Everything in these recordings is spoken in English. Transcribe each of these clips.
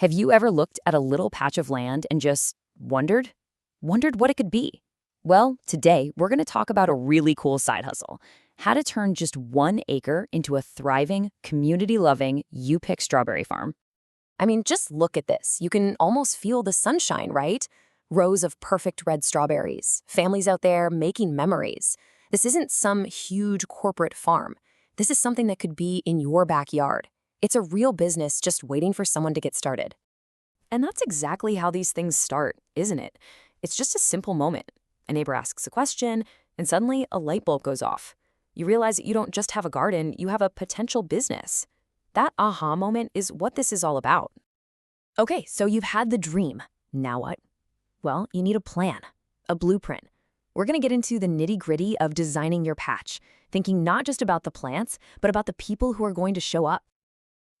Have you ever looked at a little patch of land and just wondered what it could be? Well, today we're going to talk about a really cool side hustle, how to turn just 1 acre into a thriving, community-loving you-pick strawberry farm. I mean, just look at this. You can almost feel the sunshine, right? Rows of perfect red strawberries, families out there making memories. This isn't some huge corporate farm. This is something that could be in your backyard. It's a real business just waiting for someone to get started. And that's exactly how these things start, isn't it? It's just a simple moment. A neighbor asks a question, and suddenly a light bulb goes off. You realize that you don't just have a garden, you have a potential business. That aha moment is what this is all about. Okay, so you've had the dream. Now what? Well, you need a plan, a blueprint. We're going to get into the nitty-gritty of designing your patch, thinking not just about the plants, but about the people who are going to show up.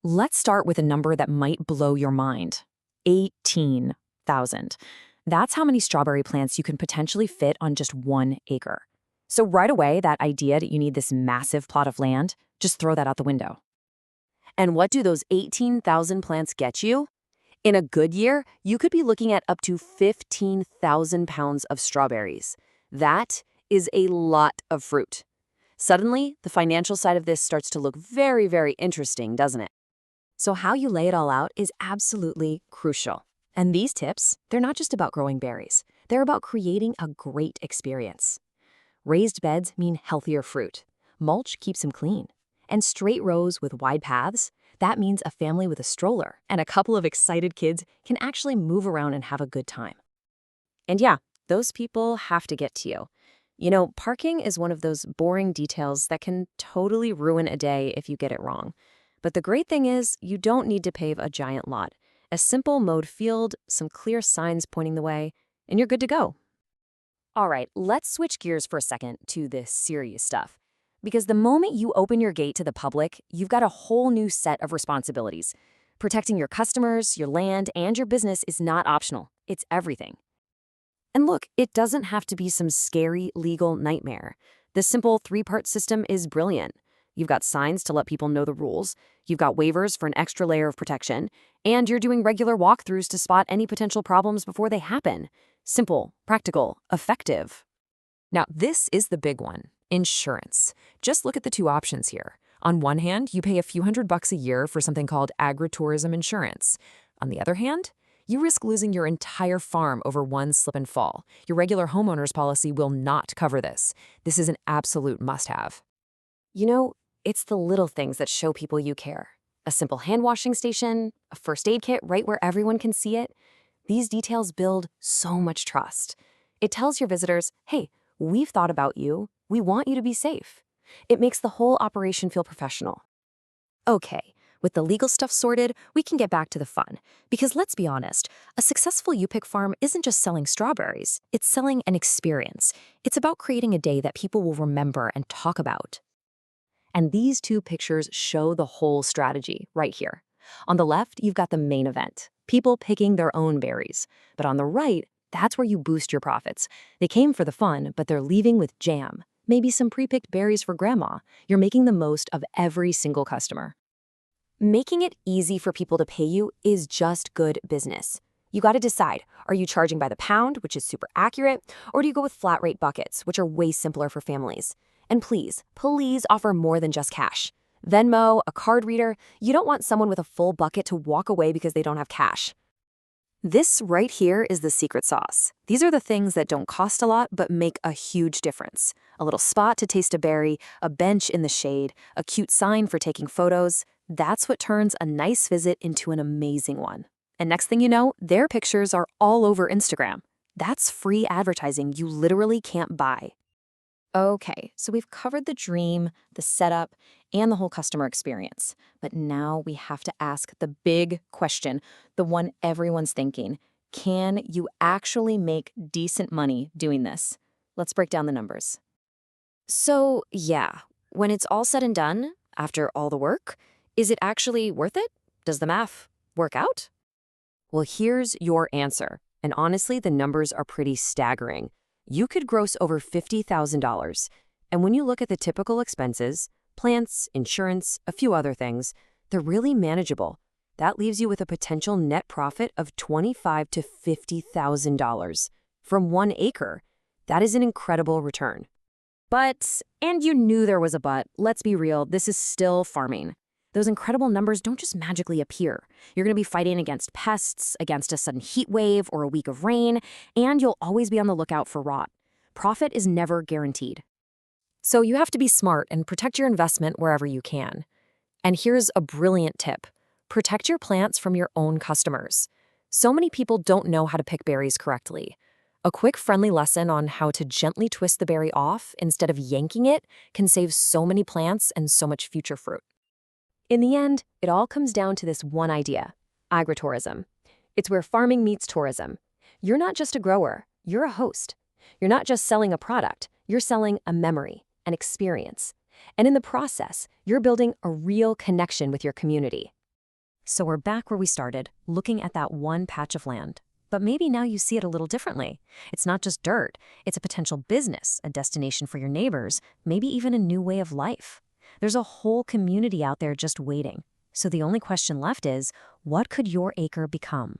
Let's start with a number that might blow your mind. 18,000. That's how many strawberry plants you can potentially fit on just 1 acre. So right away, that idea that you need this massive plot of land, just throw that out the window. And what do those 18,000 plants get you? In a good year, you could be looking at up to 15,000 pounds of strawberries. That is a lot of fruit. Suddenly, the financial side of this starts to look very, very interesting, doesn't it? So how you lay it all out is absolutely crucial. And these tips, they're not just about growing berries. They're about creating a great experience. Raised beds mean healthier fruit. Mulch keeps them clean. And straight rows with wide paths, that means a family with a stroller and a couple of excited kids can actually move around and have a good time. And yeah, those people have to get to you. You know, parking is one of those boring details that can totally ruin a day if you get it wrong. But the great thing is, you don't need to pave a giant lot. A simple mowed field, some clear signs pointing the way, and you're good to go. All right, let's switch gears for a second to the serious stuff. Because the moment you open your gate to the public, you've got a whole new set of responsibilities. Protecting your customers, your land, and your business is not optional. It's everything. And look, it doesn't have to be some scary legal nightmare. The simple 3-part system is brilliant. You've got signs to let people know the rules, you've got waivers for an extra layer of protection, and you're doing regular walkthroughs to spot any potential problems before they happen. Simple, practical, effective. Now, this is the big one. Insurance. Just look at the two options here. On one hand, you pay a few $100 a year for something called agritourism insurance. On the other hand, you risk losing your entire farm over one slip and fall. Your regular homeowner's policy will not cover this. This is an absolute must-have. You know, it's the little things that show people you care. A simple hand washing station, a first aid kit right where everyone can see it. These details build so much trust. It tells your visitors, hey, we've thought about you. We want you to be safe. It makes the whole operation feel professional. Okay, with the legal stuff sorted, we can get back to the fun. Because let's be honest, a successful you-pick farm isn't just selling strawberries. It's selling an experience. It's about creating a day that people will remember and talk about. And these two pictures show the whole strategy right here. On the left, you've got the main event, people picking their own berries. But on the right, that's where you boost your profits. They came for the fun, but they're leaving with jam. Maybe some pre-picked berries for grandma. You're making the most of every single customer. Making it easy for people to pay you is just good business. You got to decide, are you charging by the pound, which is super accurate, or do you go with flat rate buckets, which are way simpler for families? And please offer more than just cash. Venmo, a card reader, you don't want someone with a full bucket to walk away because they don't have cash. This right here is the secret sauce. These are the things that don't cost a lot but make a huge difference. A little spot to taste a berry, a bench in the shade, a cute sign for taking photos. That's what turns a nice visit into an amazing one. And next thing you know, their pictures are all over Instagram. That's free advertising you literally can't buy. Okay, so we've covered the dream, the setup, and the whole customer experience. But now we have to ask the big question, the one everyone's thinking. Can you actually make decent money doing this? Let's break down the numbers. So, yeah, when it's all said and done, after all the work, is it actually worth it? Does the math work out? Well, here's your answer. And honestly, the numbers are pretty staggering. You could gross over $50,000. And when you look at the typical expenses, plants, insurance, a few other things, they're really manageable. That leaves you with a potential net profit of $25,000 to $50,000 from 1 acre. That is an incredible return. But, and you knew there was a but, let's be real, this is still farming. Those incredible numbers don't just magically appear. You're going to be fighting against pests, against a sudden heat wave or a week of rain, and you'll always be on the lookout for rot. Profit is never guaranteed. So you have to be smart and protect your investment wherever you can. And here's a brilliant tip. Protect your plants from your own customers. So many people don't know how to pick berries correctly. A quick friendly lesson on how to gently twist the berry off instead of yanking it can save so many plants and so much future fruit. In the end, it all comes down to this one idea: agritourism. It's where farming meets tourism. You're not just a grower, you're a host. You're not just selling a product, you're selling a memory, an experience. And in the process, you're building a real connection with your community. So we're back where we started, looking at that one patch of land. But maybe now you see it a little differently. It's not just dirt, it's a potential business, a destination for your neighbors, maybe even a new way of life. There's a whole community out there just waiting. So the only question left is, what could your acre become?